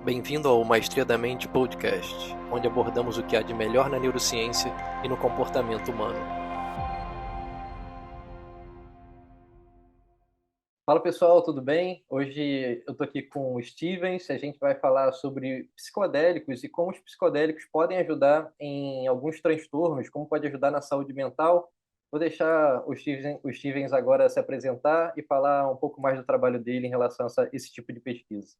Bem-vindo ao Maestria da Mente Podcast, onde abordamos o que há de melhor na neurociência e no comportamento humano. Fala pessoal, tudo bem? Hoje eu estou aqui com o Stevens, a gente vai falar sobre psicodélicos e como os psicodélicos podem ajudar em alguns transtornos, como pode ajudar na saúde mental. Vou deixar o Stevens agora se apresentar e falar um pouco mais do trabalho dele em relação a esse tipo de pesquisa.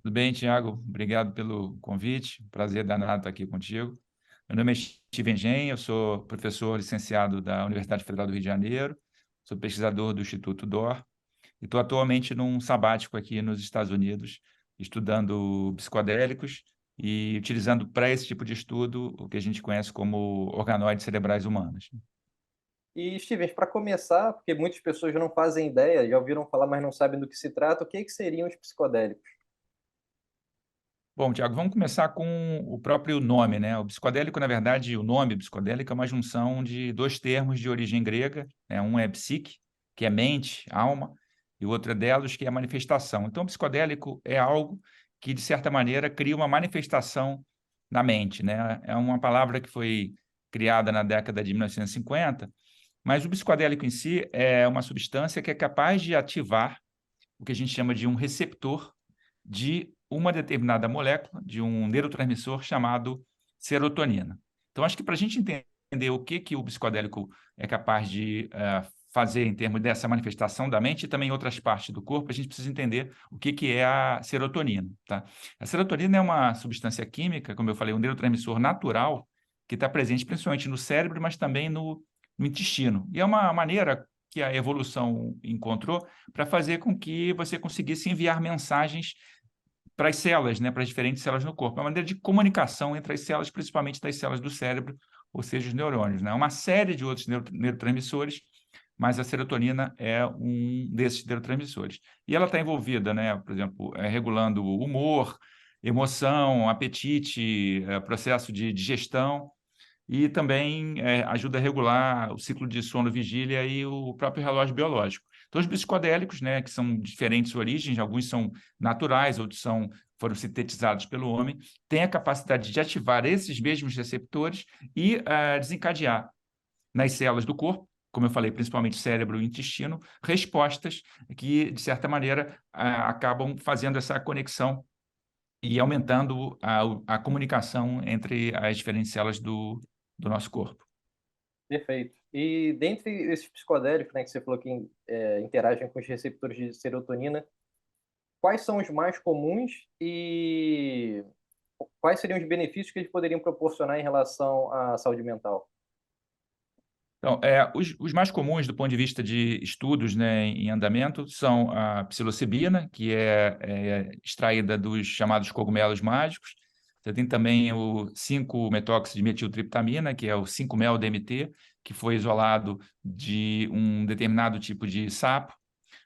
Tudo bem, Tiago? Obrigado pelo convite. Prazer danado estar aqui contigo. Meu nome é Steven Gen, eu sou professor licenciado da Universidade Federal do Rio de Janeiro, sou pesquisador do Instituto DOR e estou atualmente num sabático aqui nos Estados Unidos, estudando psicodélicos e utilizando para esse tipo de estudo o que a gente conhece como organoides cerebrais humanos. E, Stevens, para começar, porque muitas pessoas não fazem ideia, já ouviram falar, mas não sabem do que se trata, o que seriam os psicodélicos? Bom, Tiago, vamos começar com o próprio nome, né? O psicodélico, na verdade, o nome psicodélico é uma junção de dois termos de origem grega, né? Um é psique, que é mente, alma, e o outro é delos, que é manifestação. Então, o psicodélico é algo que, de certa maneira, cria uma manifestação na mente, né? É uma palavra que foi criada na década de 1950, mas o psicodélico em si é uma substância que é capaz de ativar o que a gente chama de um receptor de uma determinada molécula, de um neurotransmissor chamado serotonina. Então, acho que para a gente entender o que o psicodélico é capaz de fazer em termos dessa manifestação da mente e também em outras partes do corpo, a gente precisa entender o que é a serotonina. Tá? A serotonina é uma substância química, como eu falei, um neurotransmissor natural, que está presente principalmente no cérebro, mas também no intestino. E é uma maneira que a evolução encontrou para fazer com que você conseguisse enviar mensagens para as células, né, para as diferentes células no corpo. É uma maneira de comunicação entre as células, principalmente das células do cérebro, ou seja, os neurônios. Né? Uma série de outros neurotransmissores, mas a serotonina é um desses neurotransmissores. E ela está envolvida, né, por exemplo, regulando o humor, emoção, apetite, processo de digestão, e também ajuda a regular o ciclo de sono-vigília e o próprio relógio biológico. Então, os psicodélicos, né, que são diferentes origens, alguns são naturais, outros foram sintetizados pelo homem, têm a capacidade de ativar esses mesmos receptores e desencadear nas células do corpo, como eu falei, principalmente cérebro e intestino, respostas que, de certa maneira, acabam fazendo essa conexão e aumentando a comunicação entre as diferentes células do nosso corpo. Perfeito. E dentre esses psicodélicos, né, que você falou que interagem com os receptores de serotonina, quais são os mais comuns e quais seriam os benefícios que eles poderiam proporcionar em relação à saúde mental? Então, os mais comuns do ponto de vista de estudos, né, em andamento são a psilocibina, que é extraída dos chamados cogumelos mágicos. Você tem também o 5-metóxidimetiltriptamina, que é o 5-mel-DMT, que foi isolado de um determinado tipo de sapo.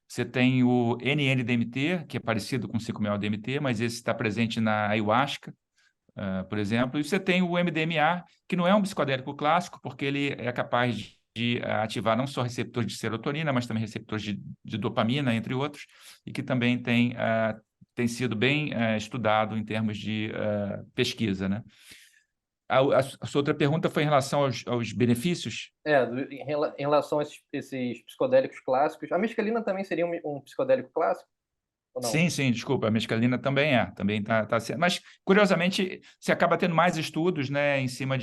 Você tem o NN-DMT, que é parecido com o 5-mel-DMT, mas esse está presente na ayahuasca, por exemplo. E você tem o MDMA, que não é um psicodélico clássico, porque ele é capaz de ativar não só receptores de serotonina, mas também receptores de dopamina, entre outros, e que também tem sido bem estudado em termos de pesquisa, né? A sua outra pergunta foi em relação aos benefícios. Em relação a esses psicodélicos clássicos, a mescalina também seria um psicodélico clássico ou não? Sim, sim, desculpa, a mescalina também está sendo. Mas, curiosamente, você acaba tendo mais estudos, né, em cima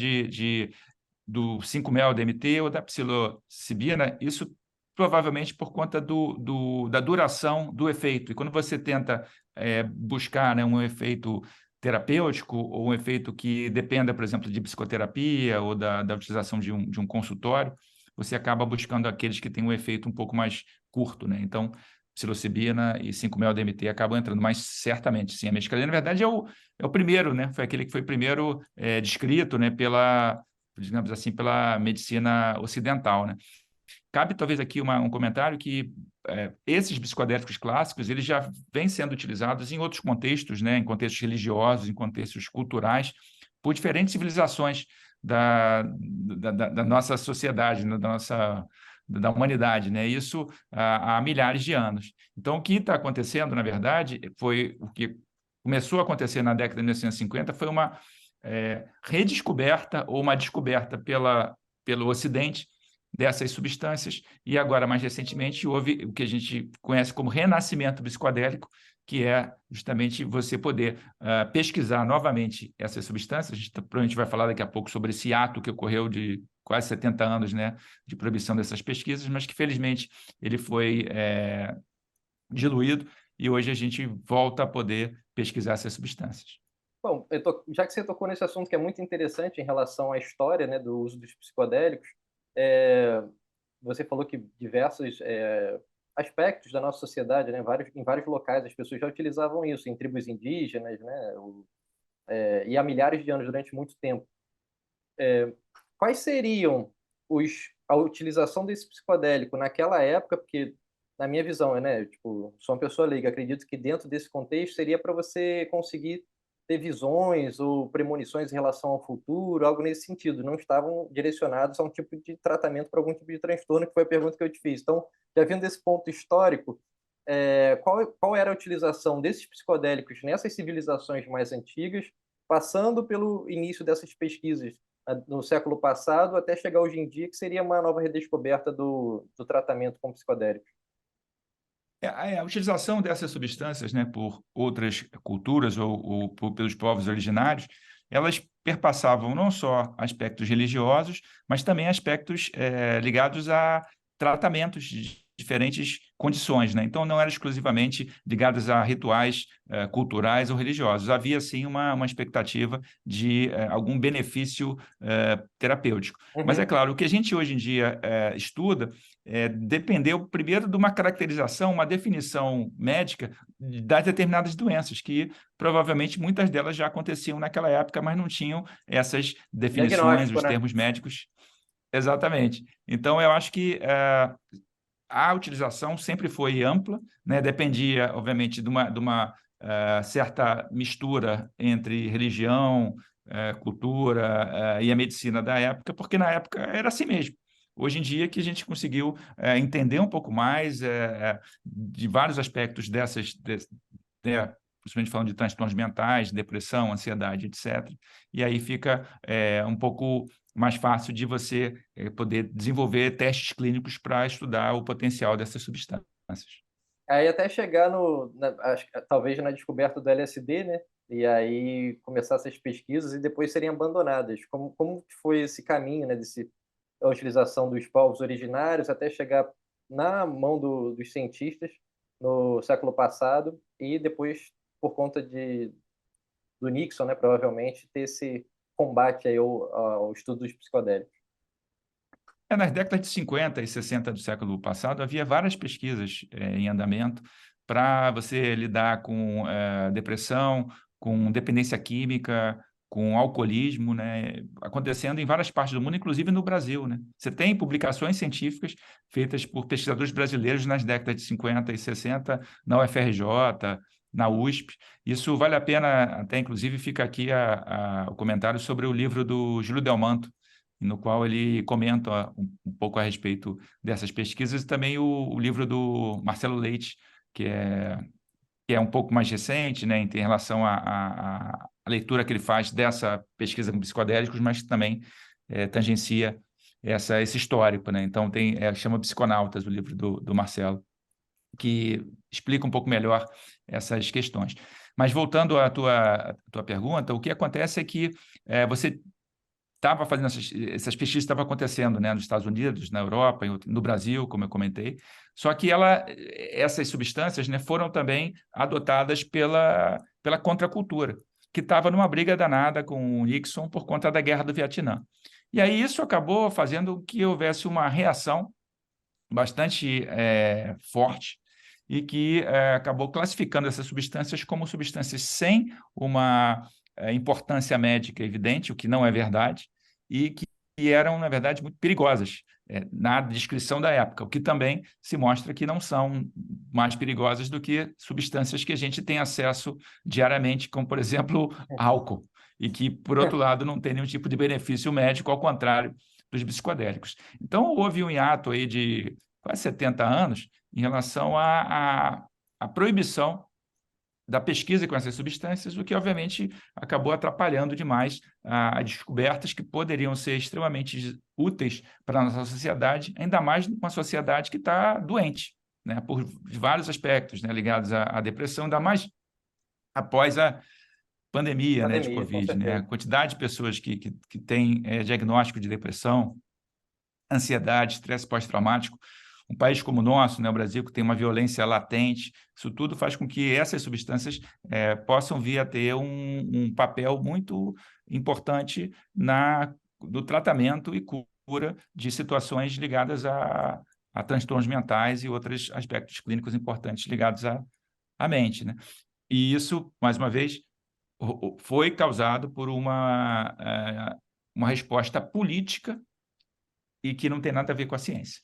do 5-mel-DMT ou da psilocibina, isso provavelmente por conta da duração do efeito. E quando você tenta buscar, né, um efeito terapêutico ou um efeito que dependa, por exemplo, de psicoterapia ou da utilização de um consultório, você acaba buscando aqueles que têm um efeito um pouco mais curto, né? Então, psilocibina e 5-mel-DMT acabam entrando, mas certamente, sim. A mescalina, na verdade, é o primeiro, né? Foi aquele que foi primeiro descrito, né, digamos assim, pela medicina ocidental, né? Cabe talvez aqui um comentário que esses psicodélicos clássicos eles já vêm sendo utilizados em outros contextos, né? Em contextos religiosos, em contextos culturais, por diferentes civilizações da nossa sociedade, né? Da humanidade, né? Isso há milhares de anos. Então, o que está acontecendo, na verdade, foi o que começou a acontecer na década de 1950 foi uma redescoberta ou uma descoberta pelo Ocidente dessas substâncias, e agora, mais recentemente, houve o que a gente conhece como renascimento psicodélico, que é justamente você poder pesquisar novamente essas substâncias. A gente provavelmente vai falar daqui a pouco sobre esse ato que ocorreu de quase 70 anos, né, de proibição dessas pesquisas, mas que, felizmente, ele foi diluído e hoje a gente volta a poder pesquisar essas substâncias. Bom, já que você tocou nesse assunto que é muito interessante em relação à história, né, do uso dos psicodélicos, é, você falou que diversos aspectos da nossa sociedade, né, em vários locais, as pessoas já utilizavam isso, em tribos indígenas, né, e há milhares de anos, durante muito tempo. Quais seriam a utilização desse psicodélico naquela época? Porque, na minha visão, né, tipo, sou uma pessoa leiga, acredito que dentro desse contexto seria para você conseguir ter visões ou premonições em relação ao futuro, algo nesse sentido. Não estavam direcionados a um tipo de tratamento para algum tipo de transtorno, que foi a pergunta que eu te fiz. Então, já vindo desse ponto histórico, qual era a utilização desses psicodélicos nessas civilizações mais antigas, passando pelo início dessas pesquisas no século passado até chegar hoje em dia, que seria uma nova redescoberta do tratamento com psicodélicos? A utilização dessas substâncias, né, por outras culturas ou pelos povos originários, elas perpassavam não só aspectos religiosos, mas também aspectos ligados a tratamentos de diferentes condições, né? Então, não eram exclusivamente ligadas a rituais culturais ou religiosos. Havia, sim, uma expectativa de algum benefício terapêutico. Mas, é Uhum. claro, o que a gente hoje em dia estuda dependeu primeiro de uma caracterização, uma definição médica das determinadas doenças, que provavelmente muitas delas já aconteciam naquela época, mas não tinham essas definições, Diagnóstico, os né? termos médicos. Exatamente. Então, eu acho que a utilização sempre foi ampla, né? Dependia, obviamente, de uma certa mistura entre religião, cultura e a medicina da época, porque na época era assim mesmo. Hoje em dia que a gente conseguiu entender um pouco mais de vários aspectos né, principalmente falando de transtornos mentais, depressão, ansiedade, etc. E aí fica um pouco mais fácil de você poder desenvolver testes clínicos para estudar o potencial dessas substâncias. Aí até chegar talvez na descoberta do LSD, né? E aí começar essas pesquisas e depois serem abandonadas. Como que foi esse caminho, né, a utilização dos povos originários até chegar na mão dos cientistas no século passado e depois, por conta do Nixon, né, provavelmente, ter esse combate aí ao estudo dos psicodélicos. Nas décadas de 50 e 60 do século passado, havia várias pesquisas em andamento para você lidar com depressão, com dependência química, com alcoolismo, né, acontecendo em várias partes do mundo, inclusive no Brasil, né? Você tem publicações científicas feitas por pesquisadores brasileiros nas décadas de 50 e 60, na UFRJ, na USP. Isso vale a pena, até inclusive fica aqui o comentário sobre o livro do Júlio Delmanto, no qual ele comenta um pouco a respeito dessas pesquisas, e também o livro do Marcelo Leite, que é um pouco mais recente, né, em relação à leitura que ele faz dessa pesquisa com psicodélicos, mas também tangencia esse histórico, né? Então chama Psiconautas, o livro do Marcelo, que explica um pouco melhor essas questões. Mas voltando à tua pergunta, o que acontece é que você estava fazendo essas pesquisas estavam acontecendo, né, nos Estados Unidos, na Europa, no Brasil, como eu comentei. Só que essas substâncias, né, foram também adotadas pela contracultura, que estava numa briga danada com o Nixon por conta da Guerra do Vietnã. E aí isso acabou fazendo que houvesse uma reação bastante forte e que acabou classificando essas substâncias como substâncias sem uma importância médica evidente, o que não é verdade, e que eram, na verdade, muito perigosas na descrição da época, o que também se mostra que não são mais perigosas do que substâncias que a gente tem acesso diariamente, como, por exemplo, álcool, e que, por outro lado, não tem nenhum tipo de benefício médico, ao contrário dos psicodélicos. Então, houve um hiato aí de quase 70 anos em relação à proibição da pesquisa com essas substâncias, o que, obviamente, acabou atrapalhando demais as descobertas que poderiam ser extremamente úteis para a nossa sociedade, ainda mais uma sociedade que está doente, né, por vários aspectos, né, ligados à depressão, ainda mais após a pandemia, né, de Pandemia, com Covid, né, a certeza. quantidade de pessoas que têm diagnóstico de depressão, ansiedade, estresse pós-traumático. Um país como o nosso, né, o Brasil, que tem uma violência latente, isso tudo faz com que essas substâncias possam vir a ter um papel muito importante no tratamento e cura de situações ligadas a transtornos mentais e outros aspectos clínicos importantes ligados à mente, né? E isso, mais uma vez, foi causado por uma resposta política e que não tem nada a ver com a ciência.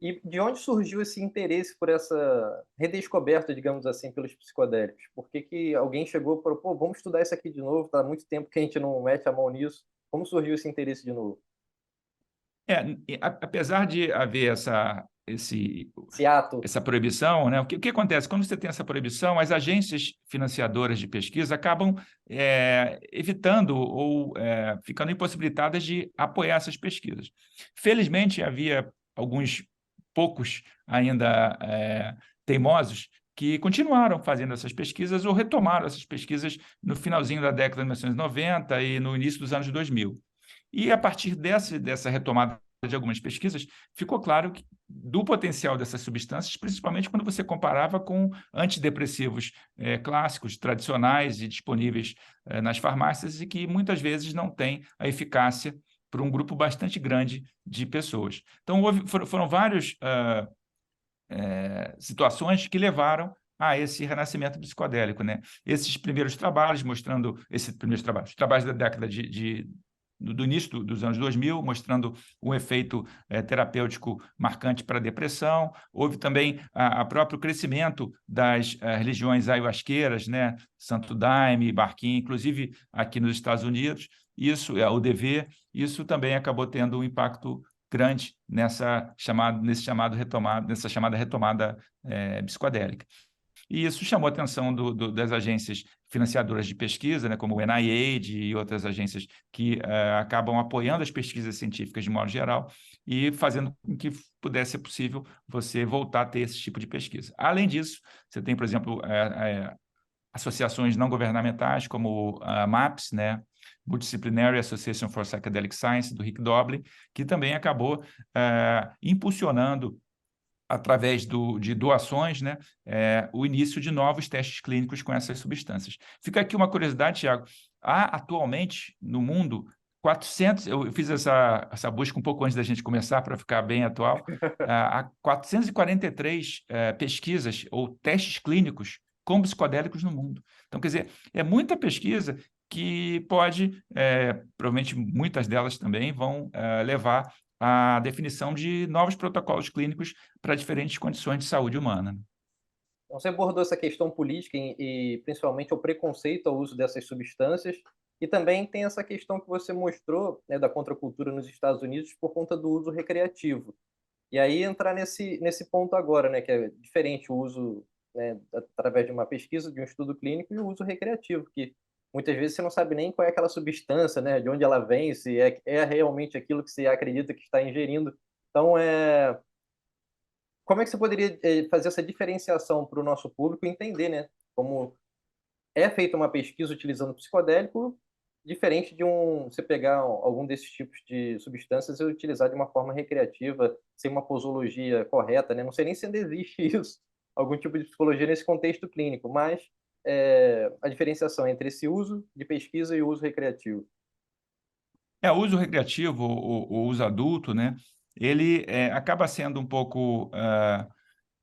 E de onde surgiu esse interesse por essa redescoberta, digamos assim, pelos psicodélicos? Por que que alguém chegou e falou, pô, vamos estudar isso aqui de novo, tá há muito tempo que a gente não mete a mão nisso. Como surgiu esse interesse de novo? Apesar de haver Esse ato. essa proibição, né? O que acontece? Quando você tem essa proibição, as agências financiadoras de pesquisa acabam evitando ou ficando impossibilitadas de apoiar essas pesquisas. Felizmente, havia alguns poucos ainda teimosos que continuaram fazendo essas pesquisas ou retomaram essas pesquisas no finalzinho da década de 1990 e no início dos anos 2000. E a partir dessa retomada de algumas pesquisas, ficou claro que, do potencial dessas substâncias, principalmente quando você comparava com antidepressivos clássicos, tradicionais e disponíveis nas farmácias e que muitas vezes não têm a eficácia para um grupo bastante grande de pessoas. Então, foram várias situações que levaram a esse renascimento psicodélico, né? Esses primeiros trabalhos mostrando os trabalhos da década do início dos anos 2000, mostrando um efeito terapêutico marcante para a depressão. Houve também o próprio crescimento das religiões ayahuasqueiras, né? Santo Daime, Barquim, inclusive aqui nos Estados Unidos, o DV, isso também acabou tendo um impacto grande nessa chamada retomada psicodélica. E isso chamou a atenção das agências financiadoras de pesquisa, né, como o NIH e outras agências que acabam apoiando as pesquisas científicas de modo geral e fazendo com que pudesse ser possível você voltar a ter esse tipo de pesquisa. Além disso, você tem, por exemplo, associações não governamentais como a MAPS, né, Multidisciplinary Association for Psychedelic Science, do Rick Doblin, que também acabou impulsionando através de doações, né, o início de novos testes clínicos com essas substâncias. Fica aqui uma curiosidade, Tiago. Há atualmente no mundo 400, eu fiz essa busca um pouco antes da gente começar para ficar bem atual, há 443 pesquisas ou testes clínicos com psicodélicos no mundo. Então, quer dizer, é muita pesquisa que pode, provavelmente muitas delas também vão levar à definição de novos protocolos clínicos para diferentes condições de saúde humana. Então, você abordou essa questão política e principalmente o preconceito ao uso dessas substâncias, e também tem essa questão que você mostrou, né, da contracultura nos Estados Unidos por conta do uso recreativo. E aí entrar nesse ponto agora, né, que é diferente o uso, né, através de uma pesquisa, de um estudo clínico, e o uso recreativo, que muitas vezes você não sabe nem qual é aquela substância, né, de onde ela vem, se é realmente aquilo que você acredita que está ingerindo. Então, como é que você poderia fazer essa diferenciação para o nosso público entender, né, como é feita uma pesquisa utilizando psicodélico, diferente de você pegar algum desses tipos de substâncias e utilizar de uma forma recreativa, sem uma posologia correta, né? Não sei nem se ainda existe isso, algum tipo de psicologia nesse contexto clínico, mas a diferenciação entre esse uso de pesquisa e o uso recreativo. O uso recreativo, o uso adulto, né, ele acaba sendo um pouco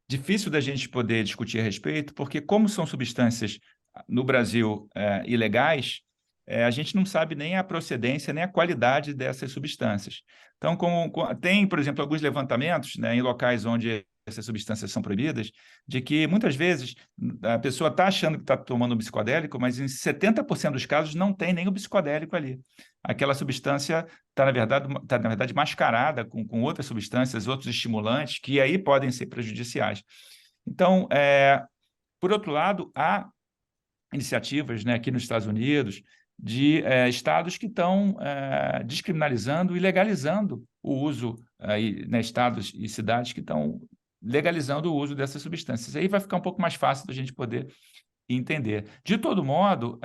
difícil da gente poder discutir a respeito, porque como são substâncias no Brasil ilegais, a gente não sabe nem a procedência, nem a qualidade dessas substâncias. Então, tem, por exemplo, alguns levantamentos, né, em locais onde essas substâncias são proibidas, de que muitas vezes a pessoa está achando que está tomando um psicodélico, mas em 70% dos casos não tem nem o psicodélico ali. Aquela substância está, na verdade, mascarada com outras substâncias, outros estimulantes, que aí podem ser prejudiciais. Então, Por outro lado, há iniciativas, né, aqui nos Estados Unidos, de estados que estão descriminalizando e legalizando o uso, né, estados e cidades que estão legalizando o uso dessas substâncias. Aí vai ficar um pouco mais fácil da gente poder entender. De todo modo,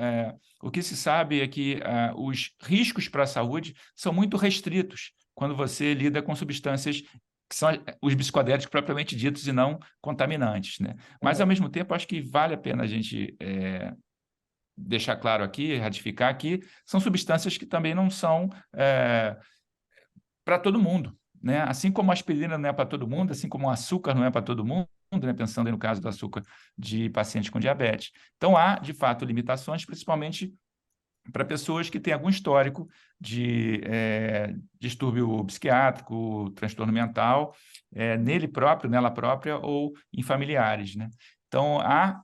o que se sabe é que os riscos para a saúde são muito restritos quando você lida com substâncias que são os psicodélicos propriamente ditos e não contaminantes, né? Mas, ao mesmo tempo, acho que vale a pena a gente deixar claro aqui, ratificar que são substâncias que também não são para todo mundo, né? Assim como a aspirina não é para todo mundo, assim como o açúcar não é para todo mundo, né? Pensando aí no caso do açúcar de pacientes com diabetes. Então, há, de fato, limitações, principalmente para pessoas que têm algum histórico de distúrbio psiquiátrico, transtorno mental, nele próprio, nela própria ou em familiares, né? Então, há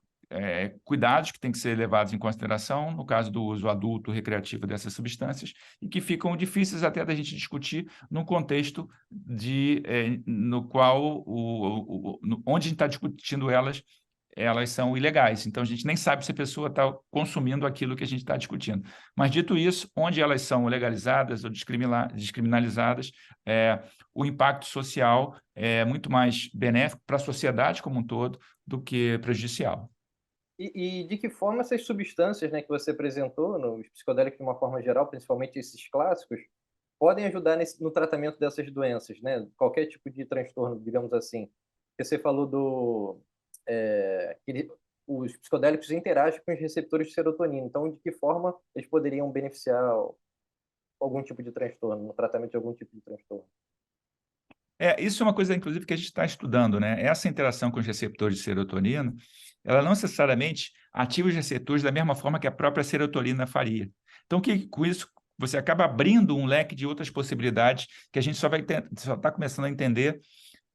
cuidados que têm que ser levados em consideração no caso do uso adulto recreativo dessas substâncias e que ficam difíceis até da gente discutir num contexto no qual, onde a gente está discutindo elas são ilegais. Então, a gente nem sabe se a pessoa está consumindo aquilo que a gente está discutindo. Mas, dito isso, onde elas são legalizadas ou descriminalizadas, o impacto social é muito mais benéfico para a sociedade como um todo do que prejudicial. E de que forma essas substâncias, né, que você apresentou, nos psicodélicos de uma forma geral, principalmente esses clássicos, podem ajudar no tratamento dessas doenças, né? Qualquer tipo de transtorno, digamos assim. Porque você falou que os psicodélicos interagem com os receptores de serotonina. Então, de que forma eles poderiam beneficiar algum tipo de transtorno, no tratamento de algum tipo de transtorno? Isso é uma coisa, inclusive, que a gente está estudando, né? Essa interação com os receptores de serotonina, ela não necessariamente ativa os receptores da mesma forma que a própria serotonina faria. Então, com isso, você acaba abrindo um leque de outras possibilidades que a gente só está começando a entender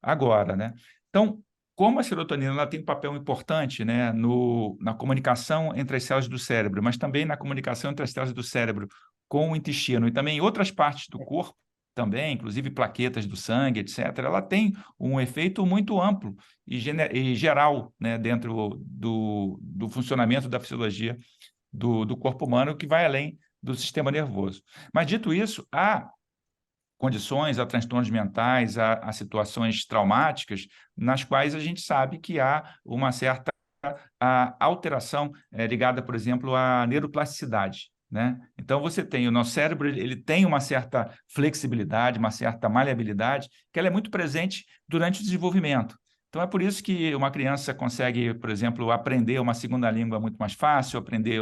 agora, né? Então, como a serotonina ela tem um papel importante, né, na comunicação entre as células do cérebro, mas também na comunicação entre as células do cérebro com o intestino e também em outras partes do corpo, também, inclusive plaquetas do sangue, etc., ela tem um efeito muito amplo e geral, né, dentro do funcionamento da fisiologia do corpo humano, que vai além do sistema nervoso. Mas, dito isso, há condições, a transtornos mentais, a situações traumáticas, nas quais a gente sabe que há uma certa alteração ligada, por exemplo, à neuroplasticidade, né? Então, você tem o nosso cérebro, ele tem uma certa flexibilidade, uma certa maleabilidade, que ela é muito presente durante o desenvolvimento. Então, é por isso que uma criança consegue, por exemplo, aprender uma segunda língua muito mais fácil, aprender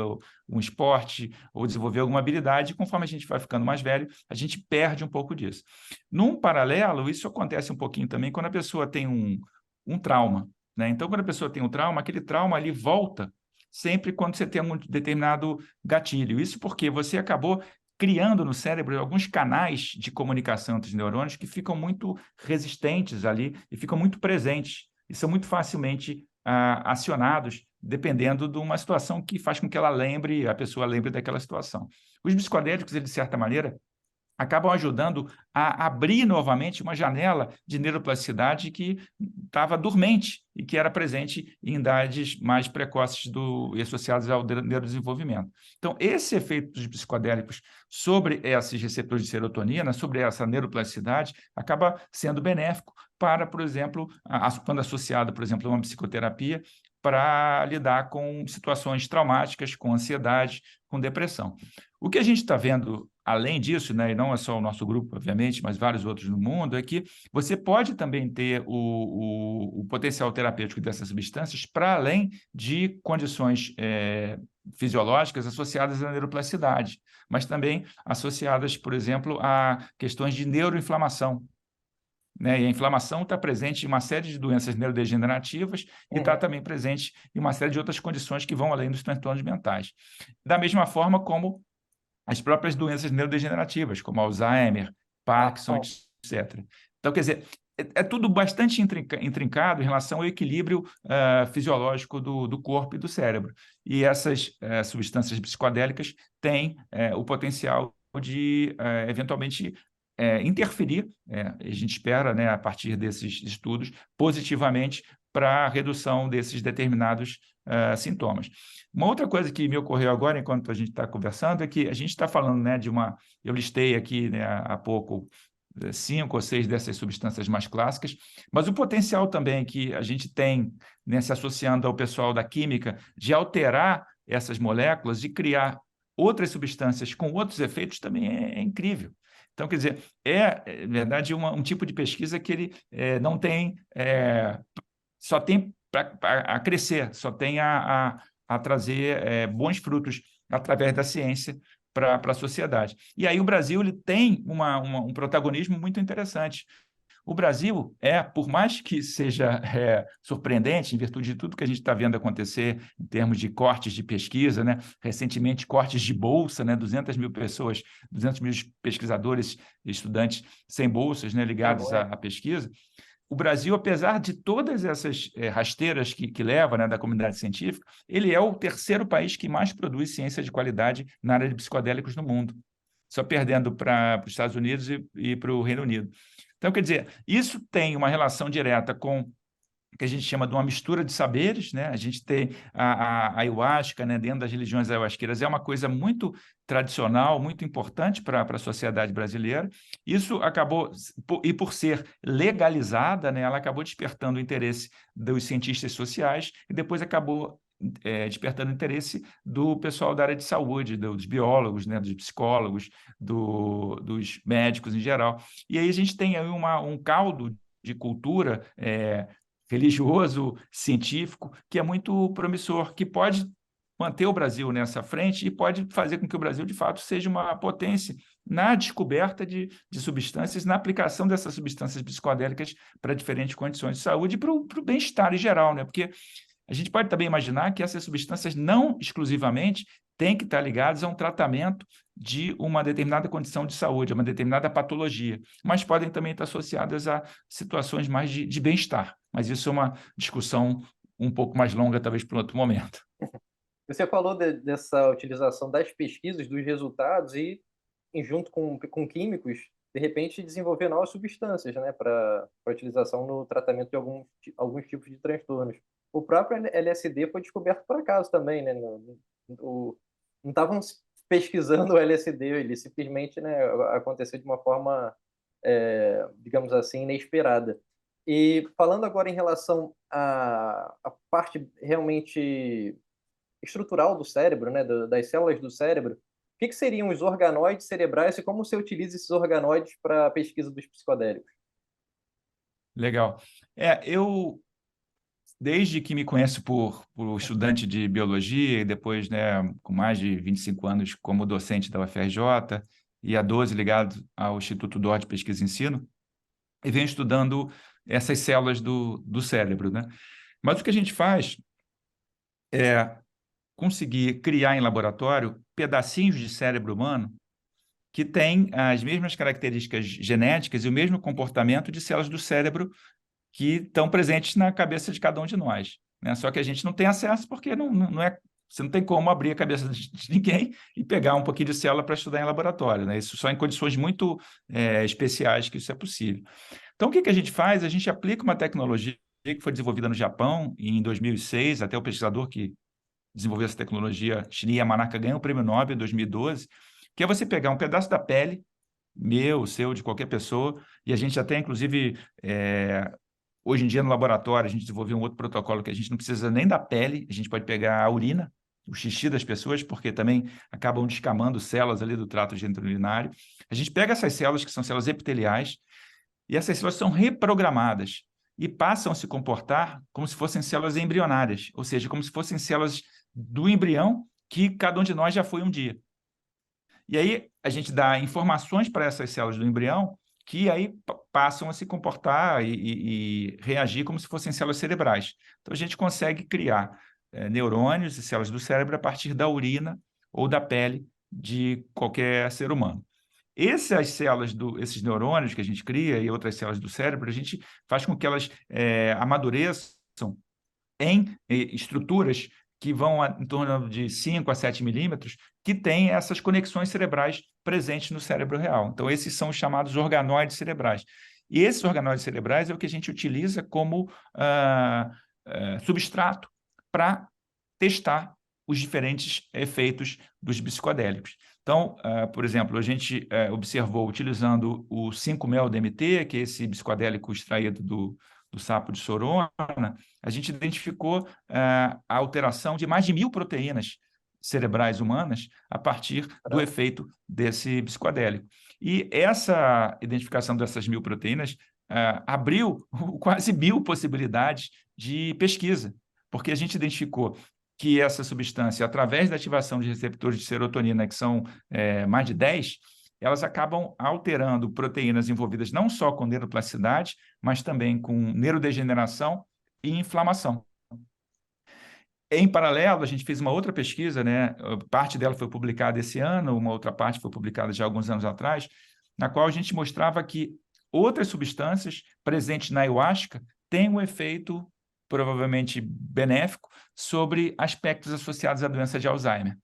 um esporte ou desenvolver alguma habilidade. E conforme a gente vai ficando mais velho, a gente perde um pouco disso. Num paralelo, isso acontece um pouquinho também quando a pessoa tem um trauma, né? Então, quando a pessoa tem um trauma, aquele trauma ali volta sempre quando você tem um determinado gatilho. Isso porque você acabou criando no cérebro alguns canais de comunicação entre os neurônios que ficam muito resistentes ali e ficam muito presentes e são muito facilmente acionados dependendo de uma situação que faz com que a pessoa lembre daquela situação. Os psicodélicos, de certa maneira, acabam ajudando a abrir novamente uma janela de neuroplasticidade que estava dormente e que era presente em idades mais precoces e associadas ao neurodesenvolvimento. Então, esse efeito dos psicodélicos sobre esses receptores de serotonina, sobre essa neuroplasticidade, acaba sendo benéfico para, por exemplo, quando associado, por exemplo, a uma psicoterapia, para lidar com situações traumáticas, com ansiedade, com depressão. O que a gente está vendo, além disso, né, e não é só o nosso grupo, obviamente, mas vários outros no mundo, é que você pode também ter o potencial terapêutico dessas substâncias para além de condições fisiológicas associadas à neuroplasticidade, mas também associadas, por exemplo, a questões de neuroinflamação, né? E a inflamação está presente em uma série de doenças neurodegenerativas e está também presente em uma série de outras condições que vão além dos transtornos mentais. Da mesma forma como as próprias doenças neurodegenerativas, como Alzheimer, Parkinson, etc. Então, quer dizer, é tudo bastante intrincado em relação ao equilíbrio fisiológico do corpo e do cérebro. E essas substâncias psicodélicas têm o potencial de, eventualmente, interferir, a gente espera, né, a partir desses estudos, positivamente para a redução desses determinados sintomas. Uma outra coisa que me ocorreu agora, enquanto a gente está conversando, é que a gente está falando, né, eu listei aqui, né, há pouco 5 ou 6 dessas substâncias mais clássicas, mas o potencial também que a gente tem, né, se associando ao pessoal da química, de alterar essas moléculas, de criar outras substâncias com outros efeitos também é incrível. Então, quer dizer, na verdade, um tipo de pesquisa que ele não tem, só tem a crescer, só tem a trazer bons frutos através da ciência para a sociedade. E aí o Brasil ele tem um protagonismo muito interessante. O Brasil por mais que seja surpreendente, em virtude de tudo que a gente está vendo acontecer em termos de cortes de pesquisa, né? Recentemente cortes de bolsa, né? 200 mil pessoas, 200 mil pesquisadores e estudantes sem bolsas, né? Ligados à pesquisa. O Brasil, apesar de todas essas rasteiras que leva, né, da comunidade científica, ele é o terceiro país que mais produz ciência de qualidade na área de psicodélicos no mundo, só perdendo para os Estados Unidos e para o Reino Unido. Então, quer dizer, isso tem uma relação direta com o que a gente chama de uma mistura de saberes, né? A gente tem a ayahuasca, né? Dentro das religiões ayahuasqueiras, é uma coisa muito tradicional, muito importante para a sociedade brasileira. Isso acabou, e por ser legalizada, né? Ela acabou despertando o interesse dos cientistas sociais e depois acabou despertando o interesse do pessoal da área de saúde, dos biólogos, né? Dos psicólogos, dos médicos em geral. E aí a gente tem aí um caldo de cultura religioso, científico, que é muito promissor, que pode manter o Brasil nessa frente e pode fazer com que o Brasil, de fato, seja uma potência na descoberta de substâncias, na aplicação dessas substâncias psicodélicas para diferentes condições de saúde e para o bem-estar em geral, né? Porque a gente pode também imaginar que essas substâncias não exclusivamente têm que estar ligadas a um tratamento de uma determinada condição de saúde, a uma determinada patologia, mas podem também estar associadas a situações mais de bem-estar. Mas isso é uma discussão um pouco mais longa, talvez, para outro momento. Você falou dessa utilização das pesquisas, dos resultados e, junto com químicos, de repente desenvolver novas substâncias, né, para utilização no tratamento de alguns tipos de transtornos. O próprio LSD foi descoberto por acaso também, né? Não estavam pesquisando o LSD, ele simplesmente, né, aconteceu de uma forma, digamos assim, inesperada. E falando agora em relação à parte realmente estrutural do cérebro, né, das células do cérebro, o que seriam os organoides cerebrais e como você utiliza esses organoides para a pesquisa dos psicodélicos? Legal. Eu, desde que me conheço por estudante de biologia e depois, né, com mais de 25 anos como docente da UFRJ e há 12 ligado ao Instituto DOR de Pesquisa e Ensino, e venho estudando essas células do cérebro, né? Mas o que a gente faz é conseguir criar em laboratório pedacinhos de cérebro humano que têm as mesmas características genéticas e o mesmo comportamento de células do cérebro que estão presentes na cabeça de cada um de nós, né? Só que a gente não tem acesso porque você não tem como abrir a cabeça de ninguém e pegar um pouquinho de célula para estudar em laboratório, né? Isso só em condições muito especiais que isso é possível. Então, o que a gente faz? A gente aplica uma tecnologia que foi desenvolvida no Japão em 2006, até o pesquisador que desenvolveu essa tecnologia, Shinya Yamanaka, ganhou o prêmio Nobel em 2012, que é você pegar um pedaço da pele, meu, seu, de qualquer pessoa, e a gente já tem, inclusive, hoje em dia no laboratório, a gente desenvolveu um outro protocolo que a gente não precisa nem da pele, a gente pode pegar a urina, o xixi das pessoas, porque também acabam descamando células ali do trato geniturinário. A gente pega essas células, que são células epiteliais, e essas células são reprogramadas e passam a se comportar como se fossem células embrionárias, ou seja, como se fossem células do embrião que cada um de nós já foi um dia. E aí a gente dá informações para essas células do embrião que aí passam a se comportar e reagir como se fossem células cerebrais. Então a gente consegue criar neurônios e células do cérebro a partir da urina ou da pele de qualquer ser humano. Esses neurônios que a gente cria e outras células do cérebro, a gente faz com que elas amadureçam em estruturas que vão em torno de 5 a 7 milímetros, que têm essas conexões cerebrais presentes no cérebro real. Então, esses são os chamados organoides cerebrais. E esses organoides cerebrais é o que a gente utiliza como substrato para testar os diferentes efeitos dos psicodélicos. Então, por exemplo, a gente observou, utilizando o 5-mel-DMT, que é esse psicodélico extraído do sapo de Sorona, a gente identificou a alteração de mais de 1.000 proteínas cerebrais humanas a partir do efeito desse psicodélico. E essa identificação dessas 1.000 proteínas abriu quase 1.000 possibilidades de pesquisa, porque a gente identificou que essa substância, através da ativação de receptores de serotonina, que são mais de 10, elas acabam alterando proteínas envolvidas não só com neuroplasticidade, mas também com neurodegeneração e inflamação. Em paralelo, a gente fez uma outra pesquisa, né? Parte dela foi publicada esse ano, uma outra parte foi publicada já há alguns anos atrás, na qual a gente mostrava que outras substâncias presentes na ayahuasca têm um efeito provavelmente benéfico sobre aspectos associados à doença de Alzheimer.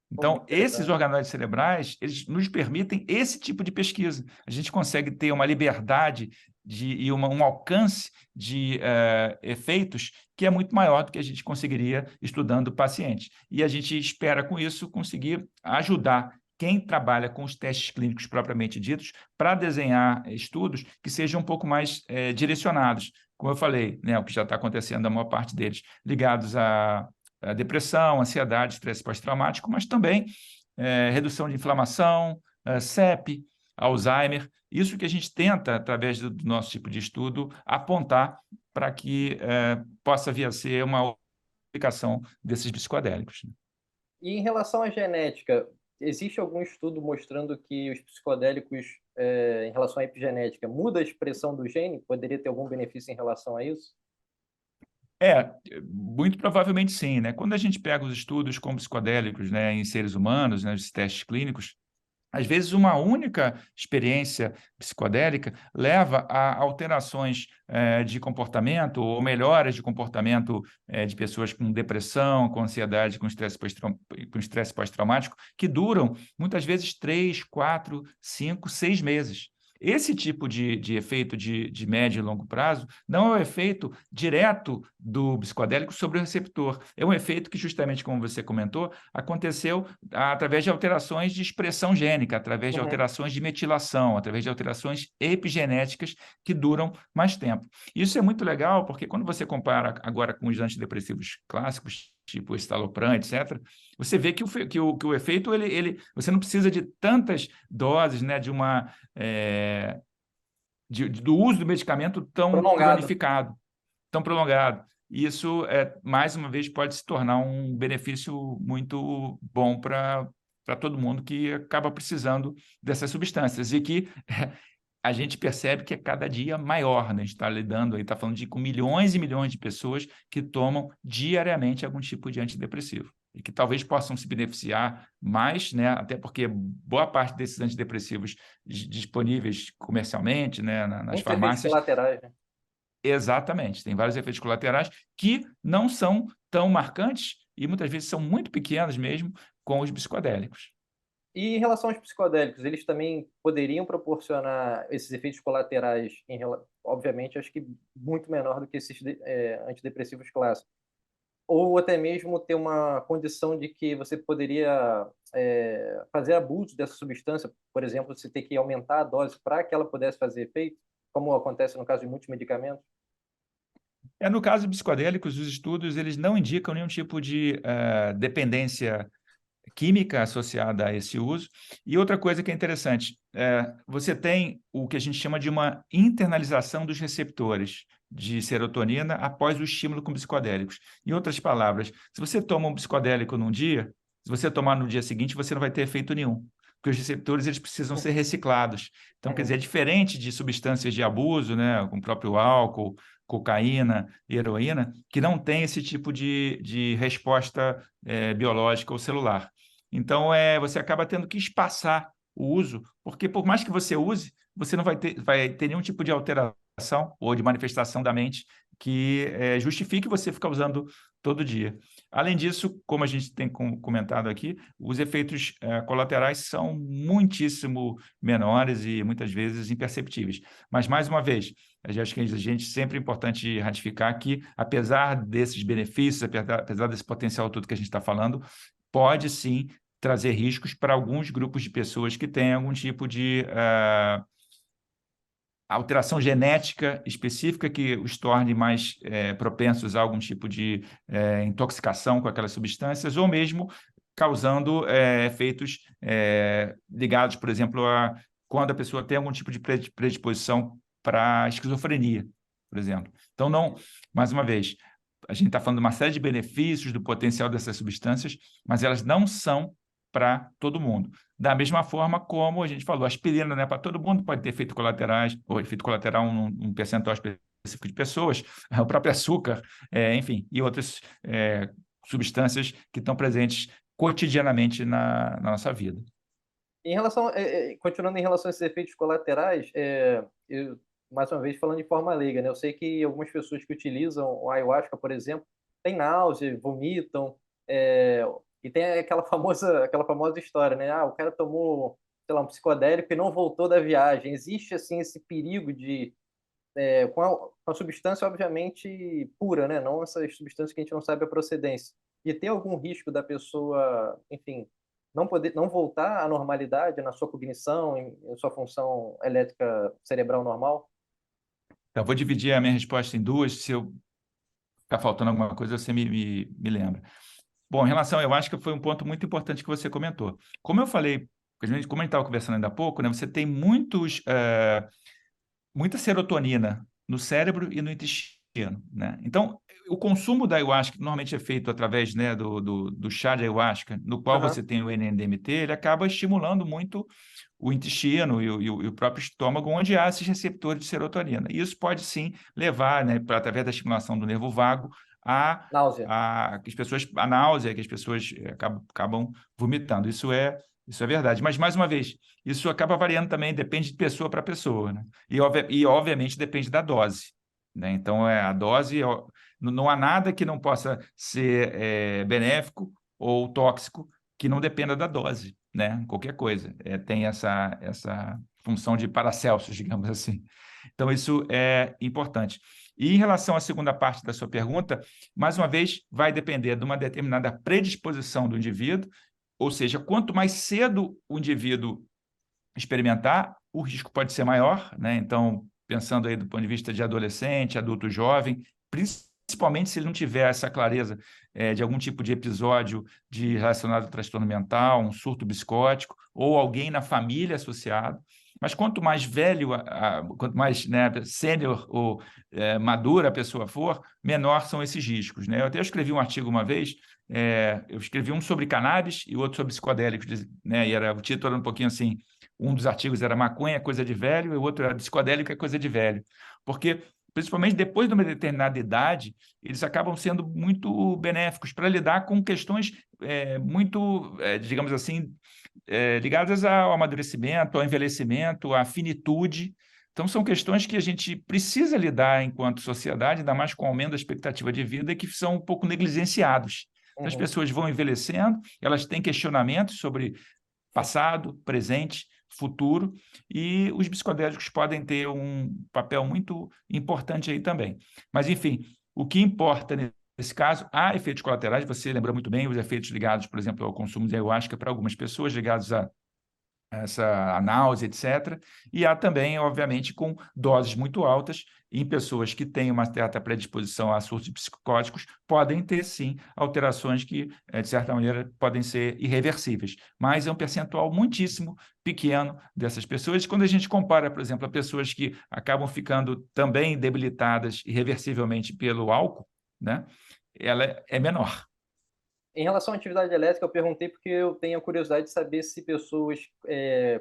Então, esses organoides cerebrais, eles nos permitem esse tipo de pesquisa. A gente consegue ter uma liberdade e um alcance de efeitos que é muito maior do que a gente conseguiria estudando pacientes. E a gente espera, com isso, conseguir ajudar quem trabalha com os testes clínicos propriamente ditos para desenhar estudos que sejam um pouco mais direcionados. Como eu falei, né, o que já está acontecendo, a maior parte deles ligados a depressão, ansiedade, estresse pós-traumático, mas também redução de inflamação, CEP, Alzheimer. Isso que a gente tenta, através do nosso tipo de estudo, apontar para que possa vir a ser uma aplicação desses psicodélicos. E em relação à genética, existe algum estudo mostrando que os psicodélicos, em relação à epigenética, muda a expressão do gene? Poderia ter algum benefício em relação a isso? Muito provavelmente sim, né? Quando a gente pega os estudos com psicodélicos, né, em seres humanos, né, os testes clínicos, às vezes uma única experiência psicodélica leva a alterações de comportamento ou melhoras de comportamento de pessoas com depressão, com ansiedade, com estresse pós-traumático, que duram muitas vezes 3, 4, 5, 6 meses. Esse tipo de efeito de médio e longo prazo não é o efeito direto do psicodélico sobre o receptor. É um efeito que, justamente como você comentou, aconteceu através de alterações de expressão gênica, através de alterações de metilação, através de alterações epigenéticas que duram mais tempo. Isso é muito legal, porque quando você compara agora com os antidepressivos clássicos, tipo estalopram, etc., você vê que o efeito, você não precisa de tantas doses, né, do uso do medicamento tão cronificado, tão prolongado. Isso, mais uma vez, pode se tornar um benefício muito bom para todo mundo que acaba precisando dessas substâncias e que a gente percebe que é cada dia maior, né? A gente está lidando, está falando com milhões e milhões de pessoas que tomam diariamente algum tipo de antidepressivo e que talvez possam se beneficiar mais, né? Até porque boa parte desses antidepressivos disponíveis comercialmente, né, nas farmácias... Efeitos colaterais, né? Exatamente, tem vários efeitos colaterais que não são tão marcantes e muitas vezes são muito pequenos mesmo com os psicodélicos. E em relação aos psicodélicos, eles também poderiam proporcionar esses efeitos colaterais, obviamente, acho que muito menor do que esses antidepressivos clássicos. Ou até mesmo ter uma condição de que você poderia fazer abuso dessa substância, por exemplo, você ter que aumentar a dose para que ela pudesse fazer efeito, como acontece no caso de muitos medicamentos? No caso de psicodélicos, os estudos eles não indicam nenhum tipo de dependência química associada a esse uso. E outra coisa que é interessante, você tem o que a gente chama de uma internalização dos receptores de serotonina após o estímulo com psicodélicos. Em outras palavras, se você toma um psicodélico num dia, se você tomar no dia seguinte, você não vai ter efeito nenhum, porque os receptores eles precisam ser reciclados. Então, quer dizer, é diferente de substâncias de abuso, né, como o próprio álcool, cocaína, heroína, que não tem esse tipo de resposta biológica ou celular. Então, você acaba tendo que espaçar o uso, porque por mais que você use, você não vai ter nenhum tipo de alteração ou de manifestação da mente que justifique você ficar usando todo dia. Além disso, como a gente tem comentado aqui, os efeitos colaterais são muitíssimo menores e muitas vezes imperceptíveis. Mas, mais uma vez, acho que a gente sempre é importante ratificar que, apesar desses benefícios, apesar desse potencial todo que a gente está falando, pode sim trazer riscos para alguns grupos de pessoas que têm algum tipo de alteração genética específica que os torne mais propensos a algum tipo de intoxicação com aquelas substâncias, ou mesmo causando efeitos ligados, por exemplo, a quando a pessoa tem algum tipo de predisposição para esquizofrenia, por exemplo. Então, não, mais uma vez, a gente está falando de uma série de benefícios do potencial dessas substâncias, mas elas não são para todo mundo. Da mesma forma como a gente falou, a aspirina não é para todo mundo, pode ter efeito colaterais, ou efeito colateral um percentual específico de pessoas, o próprio açúcar, enfim, e outras substâncias que estão presentes cotidianamente na nossa vida. Em relação, continuando em relação a esses efeitos colaterais, eu, mais uma vez falando de forma leiga, né? Eu sei que algumas pessoas que utilizam o ayahuasca, por exemplo, têm náusea, vomitam, e tem aquela famosa história, né? Ah, o cara tomou, sei lá, um psicodélico e não voltou da viagem. Existe assim esse perigo de com a substância obviamente pura, né? Não essas substâncias que a gente não sabe a procedência. E ter algum risco da pessoa, enfim, não voltar à normalidade na sua cognição, em sua função elétrica cerebral normal? Então, vou dividir a minha resposta em duas, se eu ficar faltando alguma coisa, você me lembra. Bom, em relação, eu acho que foi um ponto muito importante que você comentou. Como eu falei, como a gente estava conversando ainda há pouco, né, você tem muita serotonina no cérebro e no intestino, né? Então, o consumo da ayahuasca, que normalmente é feito através, né, do chá de ayahuasca, no qual Aham. você tem o NMDMT, ele acaba estimulando muito o intestino e o próprio estômago, onde há esses receptores de serotonina. E isso pode, sim, levar, né, através da estimulação do nervo vago, Náusea. a náusea, que as pessoas acabam vomitando. Isso é verdade. Mas, mais uma vez, isso acaba variando também, depende de pessoa para pessoa, né? Obviamente, depende da dose, né? Então, a dose, não há nada que não possa ser benéfico ou tóxico que não dependa da dose, né? Qualquer coisa. Tem essa função de Paracelsus, digamos assim. Então, isso é importante. E em relação à segunda parte da sua pergunta, mais uma vez, vai depender de uma determinada predisposição do indivíduo, ou seja, quanto mais cedo o indivíduo experimentar, o risco pode ser maior, né? Então, pensando aí do ponto de vista de adolescente, adulto jovem, principalmente se ele não tiver essa clareza de algum tipo de episódio relacionado ao transtorno mental, um surto psicótico, ou alguém na família associado. Mas quanto mais velho, quanto mais, né, sênior ou madura a pessoa for, menor são esses riscos, né? Eu até escrevi um artigo uma vez, eu escrevi um sobre cannabis e outro sobre psicodélicos, né? E o título era um pouquinho assim, um dos artigos era maconha é coisa de velho e o outro era psicodélico é coisa de velho. Porque, principalmente depois de uma determinada idade, eles acabam sendo muito benéficos para lidar com questões muito, digamos assim, ligadas ao amadurecimento, ao envelhecimento, à finitude. Então, são questões que a gente precisa lidar enquanto sociedade, ainda mais com o aumento da expectativa de vida, e que são um pouco negligenciados. Então, as Uhum. pessoas vão envelhecendo, elas têm questionamentos sobre passado, presente, futuro, e os psicodélicos podem ter um papel muito importante aí também. Mas, enfim, o que importa nesse caso, há efeitos colaterais, você lembra muito bem, os efeitos ligados, por exemplo, ao consumo de ayahuasca para algumas pessoas, ligados a náusea, etc. E há também, obviamente, com doses muito altas, em pessoas que têm uma certa predisposição a surtos psicóticos, podem ter, sim, alterações que, de certa maneira, podem ser irreversíveis. Mas é um percentual muitíssimo pequeno dessas pessoas. Quando a gente compara, por exemplo, a pessoas que acabam ficando também debilitadas irreversivelmente pelo álcool, né, ela é menor. Em relação à atividade elétrica, eu perguntei porque eu tenho a curiosidade de saber se pessoas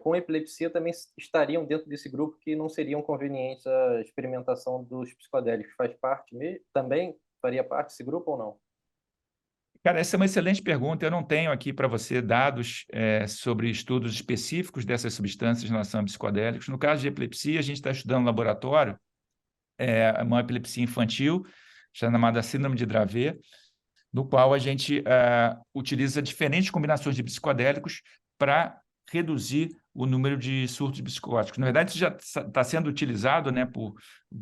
com epilepsia também estariam dentro desse grupo que não seriam convenientes à experimentação dos psicodélicos. Faz parte mesmo? Também faria parte desse grupo ou não? Cara, essa é uma excelente pergunta. Eu não tenho aqui para você dados sobre estudos específicos dessas substâncias em relação a psicodélicos. No caso de epilepsia, a gente está estudando no laboratório uma epilepsia infantil, chamada síndrome de Dravet, no qual a gente utiliza diferentes combinações de psicodélicos para reduzir o número de surtos psicóticos. Na verdade, isso já está sendo utilizado, né, por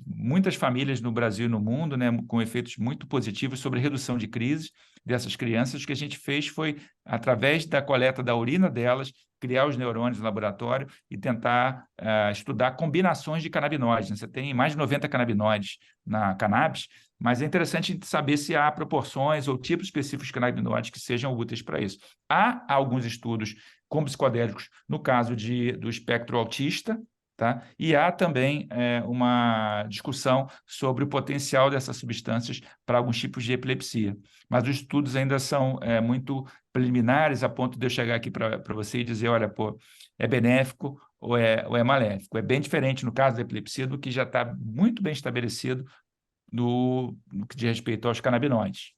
muitas famílias no Brasil e no mundo, né, com efeitos muito positivos sobre redução de crises dessas crianças. O que a gente fez foi, através da coleta da urina delas, criar os neurônios no laboratório e tentar estudar combinações de canabinoides. Você tem mais de 90 canabinoides na cannabis, mas é interessante saber se há proporções ou tipos específicos de canabinoides que sejam úteis para isso. Há alguns estudos com psicodélicos no caso do espectro autista, tá? E há também uma discussão sobre o potencial dessas substâncias para alguns tipos de epilepsia. Mas os estudos ainda são muito preliminares, a ponto de eu chegar aqui para você e dizer, olha, pô, é benéfico ou é maléfico. É bem diferente no caso da epilepsia do que já está muito bem estabelecido no que diz respeito aos canabinoides.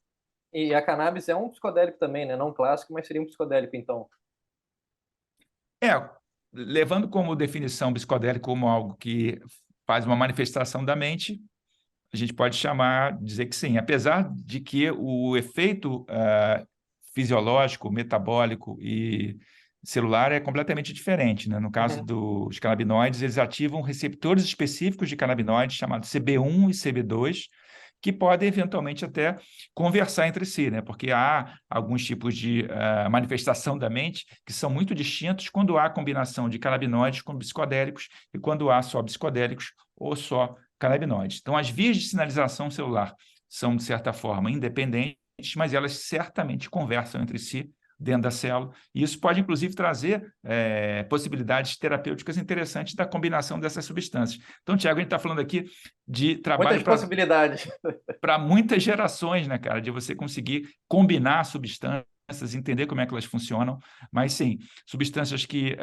E a cannabis é um psicodélico também, né? Não clássico, mas seria um psicodélico, então. Levando como definição psicodélico como algo que faz uma manifestação da mente, a gente pode dizer que sim, apesar de que o efeito fisiológico, metabólico e celular é completamente diferente, né? No caso dos canabinoides, eles ativam receptores específicos de canabinoides chamados CB1 e CB2, que podem eventualmente até conversar entre si, né? Porque há alguns tipos de manifestação da mente que são muito distintos quando há combinação de canabinoides com psicodélicos e quando há só psicodélicos ou só canabinoides. Então, as vias de sinalização celular são, de certa forma, independentes, mas elas certamente conversam entre si dentro da célula, e isso pode, inclusive, trazer possibilidades terapêuticas interessantes da combinação dessas substâncias. Então, Tiago, a gente está falando aqui de trabalho muitas possibilidades para muitas gerações, né, cara, de você conseguir combinar substâncias, entender como é que elas funcionam, mas sim, substâncias que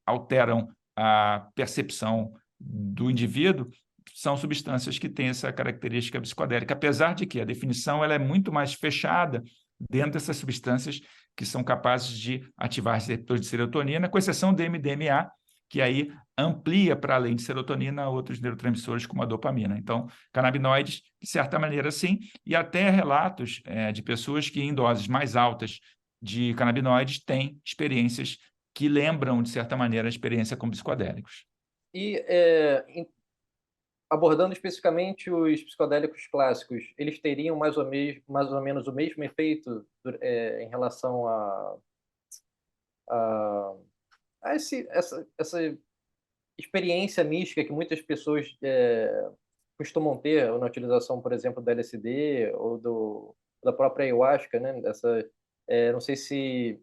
alteram a percepção do indivíduo são substâncias que têm essa característica psicodélica, apesar de que a definição ela é muito mais fechada dentro dessas substâncias que são capazes de ativar receptores de serotonina, com exceção do MDMA, que aí amplia para além de serotonina outros neurotransmissores como a dopamina. Então, canabinoides, de certa maneira, sim, e até relatos de pessoas que em doses mais altas de canabinoides têm experiências que lembram, de certa maneira, a experiência com psicodélicos. E abordando especificamente os psicodélicos clássicos, eles teriam mais ou menos o mesmo efeito em relação a essa experiência mística que muitas pessoas costumam ter na utilização, por exemplo, da LSD ou da própria ayahuasca, né? Não sei se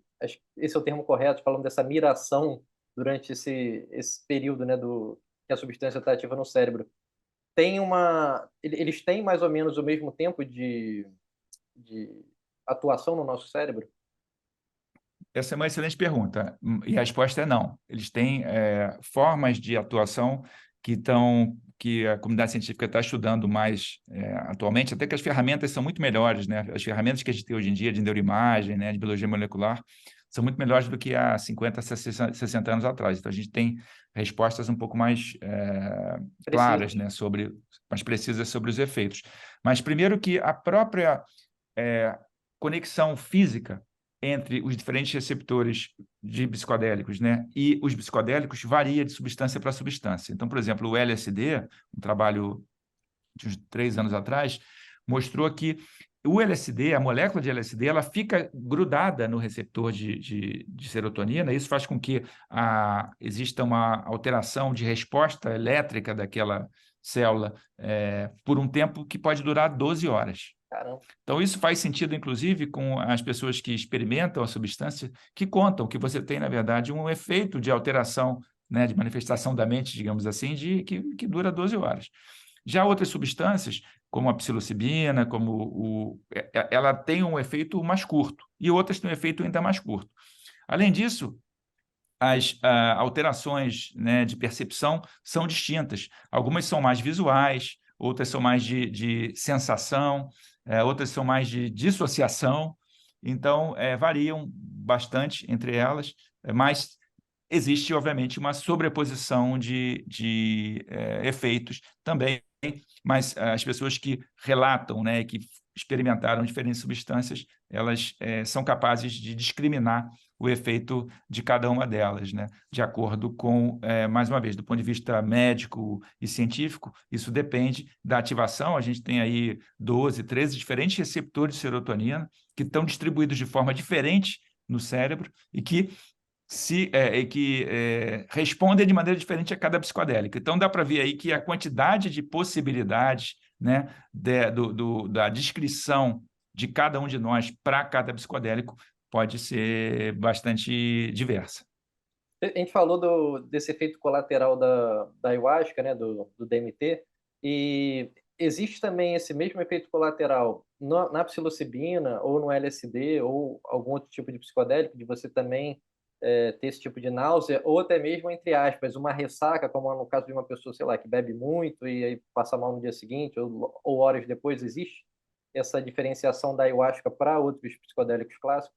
esse é o termo correto, falando dessa miração durante esse período, né, que a substância está ativa no cérebro. Eles têm mais ou menos o mesmo tempo de atuação no nosso cérebro? Essa é uma excelente pergunta, e a resposta é não. Eles têm formas de atuação que a comunidade científica está estudando mais atualmente, até que as ferramentas são muito melhores, né? As ferramentas que a gente tem hoje em dia de neuroimagem, né, de biologia molecular, são muito melhores do que há 50, 60 anos atrás. Então, a gente tem respostas um pouco mais claras, né, mais precisas sobre os efeitos. Mas, primeiro que a própria conexão física entre os diferentes receptores de psicodélicos, né, e os psicodélicos varia de substância para substância. Então, por exemplo, o LSD, um trabalho de uns 3 anos atrás, mostrou que o LSD, a molécula de LSD, ela fica grudada no receptor de serotonina, e isso faz com que exista uma alteração de resposta elétrica daquela célula por um tempo que pode durar 12 horas. Caramba. Então, isso faz sentido, inclusive, com as pessoas que experimentam a substância, que contam que você tem, na verdade, um efeito de alteração, né, de manifestação da mente, digamos assim, que dura 12 horas. Já outras substâncias, como a psilocibina, ela tem um efeito mais curto, e outras têm um efeito ainda mais curto. Além disso, as alterações, né, de percepção são distintas. Algumas são mais visuais, outras são mais de sensação, outras são mais de dissociação. Então, variam bastante entre elas, mas existe, obviamente, uma sobreposição de efeitos também, mas as pessoas que relatam, né, que experimentaram diferentes substâncias, elas são capazes de discriminar o efeito de cada uma delas, né? De acordo com, mais uma vez, do ponto de vista médico e científico, isso depende da ativação. A gente tem aí 12, 13 diferentes receptores de serotonina que estão distribuídos de forma diferente no cérebro e que respondem de maneira diferente a cada psicodélico. Então, dá para ver aí que a quantidade de possibilidades, né, da descrição de cada um de nós para cada psicodélico pode ser bastante diversa. A gente falou desse efeito colateral da ayahuasca, né, do DMT, e existe também esse mesmo efeito colateral na psilocibina ou no LSD ou algum outro tipo de psicodélico, de você também ter esse tipo de náusea, ou até mesmo, entre aspas, uma ressaca, como no caso de uma pessoa, sei lá, que bebe muito e aí passa mal no dia seguinte ou horas depois. Existe essa diferenciação da ayahuasca para outros psicodélicos clássicos?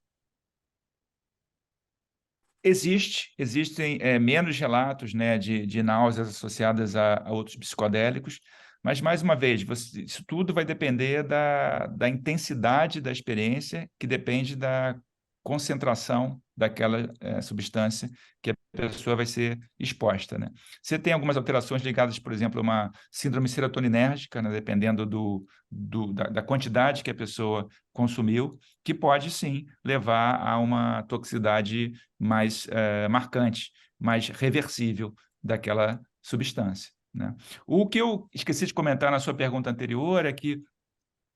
Existem menos relatos, né, de náuseas associadas a outros psicodélicos, mas, mais uma vez, isso tudo vai depender da intensidade da experiência, que depende da concentração daquela substância que a pessoa vai ser exposta, né? Você tem algumas alterações ligadas, por exemplo, a uma síndrome serotoninérgica, né, dependendo da quantidade que a pessoa consumiu, que pode, sim, levar a uma toxicidade mais marcante, mais reversível daquela substância, né? O que eu esqueci de comentar na sua pergunta anterior é que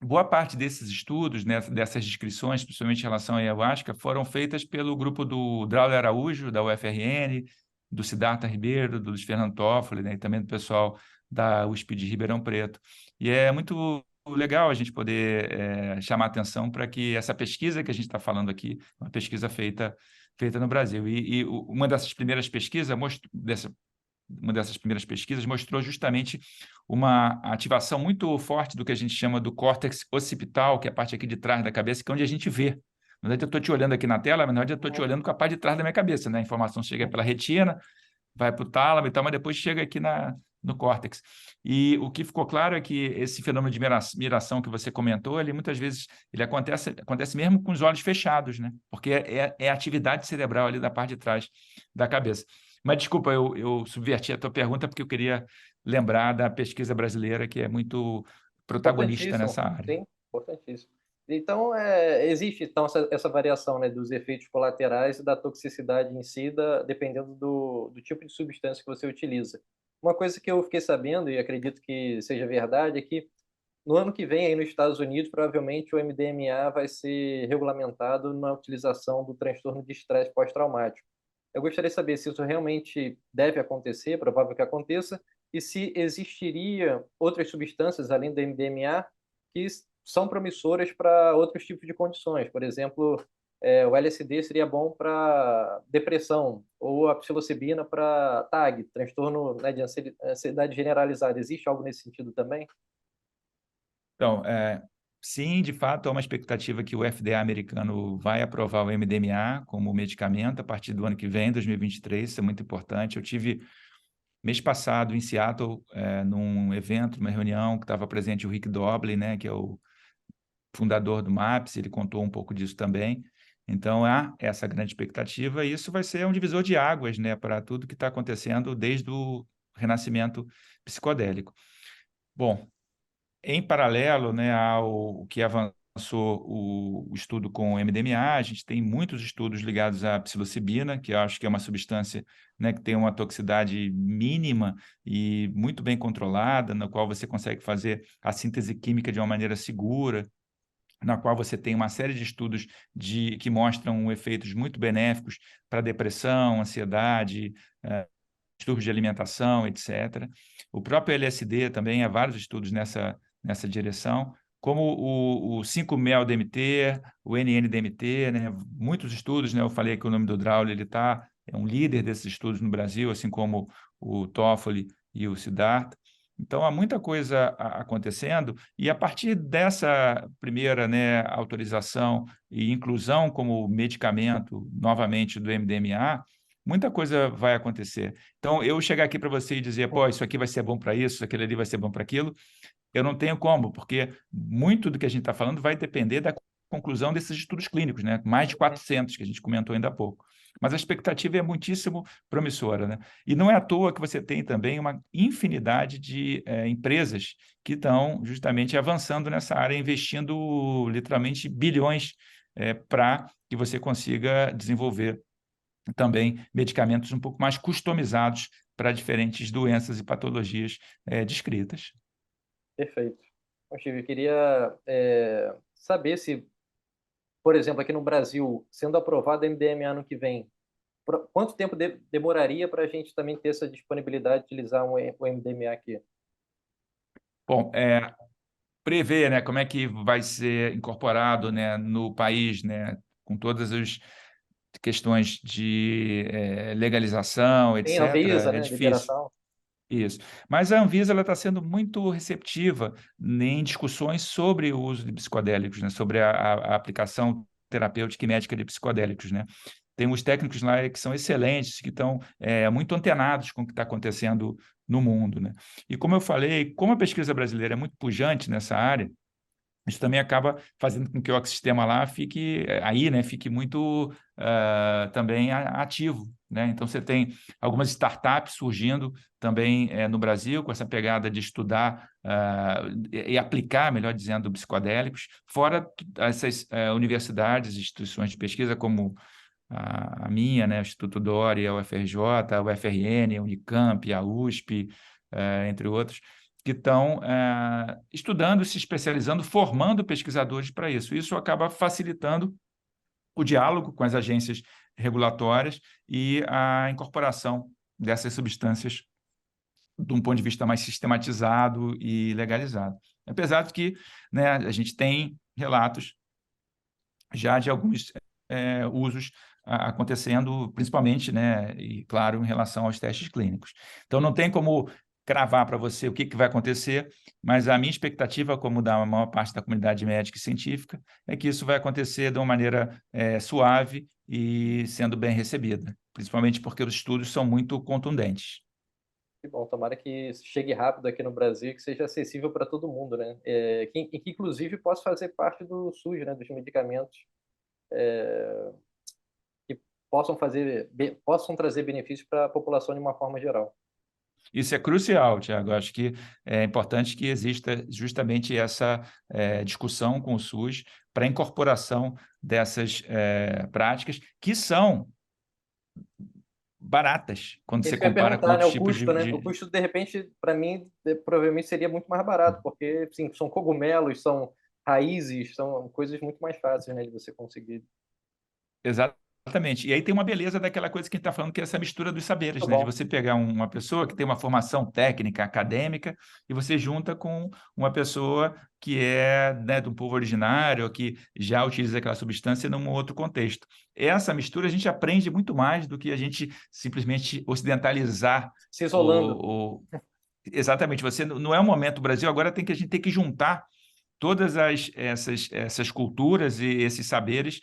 boa parte desses estudos, né, dessas descrições, principalmente em relação à ayahuasca, foram feitas pelo grupo do Draulio Araújo, da UFRN, do Siddhartha Ribeiro, do Luiz Fernando Toffoli, né, e também do pessoal da USP de Ribeirão Preto. E é muito legal a gente poder chamar atenção para que essa pesquisa que a gente está falando aqui, uma pesquisa feita no Brasil. E uma dessas primeiras pesquisas mostrou justamente uma ativação muito forte do que a gente chama do córtex occipital, que é a parte aqui de trás da cabeça, que é onde a gente vê. Na verdade, eu estou te olhando aqui na tela, mas na verdade eu estou te olhando com a parte de trás da minha cabeça, né? A informação chega pela retina, vai para o tálamo e tal, mas depois chega aqui no córtex. E o que ficou claro é que esse fenômeno de miração que você comentou, ele muitas vezes acontece mesmo com os olhos fechados, né? Porque é a atividade cerebral ali da parte de trás da cabeça. Mas desculpa, eu subverti a tua pergunta porque eu queria lembrar da pesquisa brasileira, que é muito protagonista nessa área. Sim, importantíssimo. Então, existe então essa variação, né, dos efeitos colaterais e da toxicidade em si, dependendo do tipo de substância que você utiliza. Uma coisa que eu fiquei sabendo, e acredito que seja verdade, é que no ano que vem, aí nos Estados Unidos, provavelmente o MDMA vai ser regulamentado na utilização do transtorno de estresse pós-traumático. Eu gostaria de saber se isso realmente deve acontecer, provável que aconteça, e se existiria outras substâncias além do MDMA que são promissoras para outros tipos de condições. Por exemplo, o LSD seria bom para depressão, ou a psilocibina para TAG, transtorno, né, de ansiedade generalizada. Existe algo nesse sentido também? Então, sim, de fato, há uma expectativa que o FDA americano vai aprovar o MDMA como medicamento a partir do ano que vem, 2023, isso é muito importante. Eu tive, mês passado, em Seattle, num evento, numa reunião, que estava presente o Rick Dobley, né, que é o fundador do MAPS, ele contou um pouco disso também. Então, há essa grande expectativa, e isso vai ser um divisor de águas, né, para tudo que está acontecendo desde o renascimento psicodélico. Bom, em paralelo, né, ao que avançou o estudo com o MDMA, a gente tem muitos estudos ligados à psilocibina, que eu acho que é uma substância, né, que tem uma toxicidade mínima e muito bem controlada, na qual você consegue fazer a síntese química de uma maneira segura, na qual você tem uma série de estudos que mostram efeitos muito benéficos para depressão, ansiedade, distúrbios de alimentação, etc. O próprio LSD também há vários estudos nessa direção, como o 5-mel-DMT, o NN-DMT, né? Muitos estudos, né? Eu falei que o nome do Draulio, ele é um líder desses estudos no Brasil, assim como o Toffoli e o Siddhartha. Então, há muita coisa acontecendo, e a partir dessa primeira, né, autorização e inclusão como medicamento, novamente, do MDMA, muita coisa vai acontecer. Então, eu chegar aqui para você e dizer, pô, isso aqui vai ser bom para isso, aquilo ali vai ser bom para aquilo, eu não tenho como, porque muito do que a gente está falando vai depender da conclusão desses estudos clínicos, né? Mais de 400 que a gente comentou ainda há pouco. Mas a expectativa é muitíssimo promissora, né? E não é à toa que você tem também uma infinidade de empresas que estão justamente avançando nessa área, investindo literalmente bilhões para que você consiga desenvolver também medicamentos um pouco mais customizados para diferentes doenças e patologias descritas. Perfeito. Bom, Steve, eu queria saber se, por exemplo, aqui no Brasil, sendo aprovado a MDMA ano que vem, quanto tempo demoraria para a gente também ter essa disponibilidade de utilizar o MDMA aqui? Bom, prever, né, como é que vai ser incorporado, né, no país, né, com todas as questões de legalização, Tem a etc., Anvisa, é né? difícil. Liberação. Isso. Mas a Anvisa está sendo muito receptiva em discussões sobre o uso de psicodélicos, né? Sobre a aplicação terapêutica e médica de psicodélicos, né? Tem uns técnicos lá que são excelentes, que estão muito antenados com o que está acontecendo no mundo, né? E como eu falei, como a pesquisa brasileira é muito pujante nessa área, isso também acaba fazendo com que o ecossistema lá fique aí, né, fique muito também ativo, né? Então você tem algumas startups surgindo também no Brasil com essa pegada de estudar e aplicar, melhor dizendo, psicodélicos, fora essas universidades, instituições de pesquisa como a minha, né, o Instituto Dori, a UFRJ, a UFRN, a Unicamp, a USP, entre outros, que estão estudando, se especializando, formando pesquisadores para isso. Isso acaba facilitando o diálogo com as agências regulatórias e a incorporação dessas substâncias de um ponto de vista mais sistematizado e legalizado. Apesar de que, né, a gente tem relatos já de alguns usos acontecendo, principalmente, né, e claro, em relação aos testes clínicos. Então, não tem como cravar para você o que vai acontecer, mas a minha expectativa, como da maior parte da comunidade médica e científica, é que isso vai acontecer de uma maneira suave e sendo bem recebida, principalmente porque os estudos são muito contundentes. Que bom, tomara que chegue rápido aqui no Brasil e que seja acessível para todo mundo, né? E que, inclusive, possa fazer parte do SUS, né? Dos medicamentos que possam trazer benefícios para a população de uma forma geral. Isso é crucial, Tiago. Acho que é importante que exista justamente essa discussão com o SUS para a incorporação dessas práticas que são baratas quando você Isso que eu ia compara com perguntar, né? outros O tipos custo, né? O custo, de repente, para mim, provavelmente seria muito mais barato, porque, sim, são cogumelos, são raízes, são coisas muito mais fáceis, né, de você conseguir. Exatamente. E aí tem uma beleza daquela coisa que a gente está falando, que é essa mistura dos saberes, Muito né? De bom. você pegar uma pessoa que tem uma formação técnica, acadêmica, e você junta com uma pessoa que é, né, de um povo originário, que já utiliza aquela substância num outro contexto. Essa mistura a gente aprende muito mais do que a gente simplesmente ocidentalizar Se isolando. Exatamente. Você não é o momento, o Brasil agora a gente tem que juntar todas essas culturas e esses saberes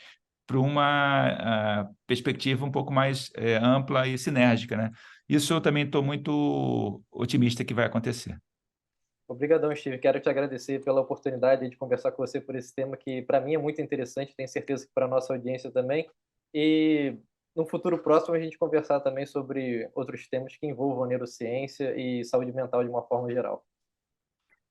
para uma perspectiva um pouco mais ampla e sinérgica, né? Isso eu também estou muito otimista que vai acontecer. Obrigadão, Steve. Quero te agradecer pela oportunidade de conversar com você por esse tema que, para mim, é muito interessante. Tenho certeza que para a nossa audiência também. E no futuro próximo a gente conversar também sobre outros temas que envolvam neurociência e saúde mental de uma forma geral.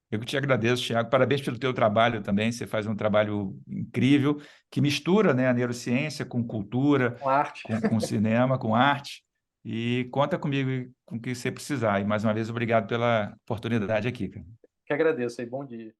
Eu que te agradeço, Thiago. Parabéns pelo teu trabalho também. Você faz um trabalho incrível que mistura, né, a neurociência com cultura, Com arte. com cinema, com arte. E conta comigo com o que você precisar. E mais uma vez, obrigado pela oportunidade aqui, cara. Que agradeço aí. Bom dia.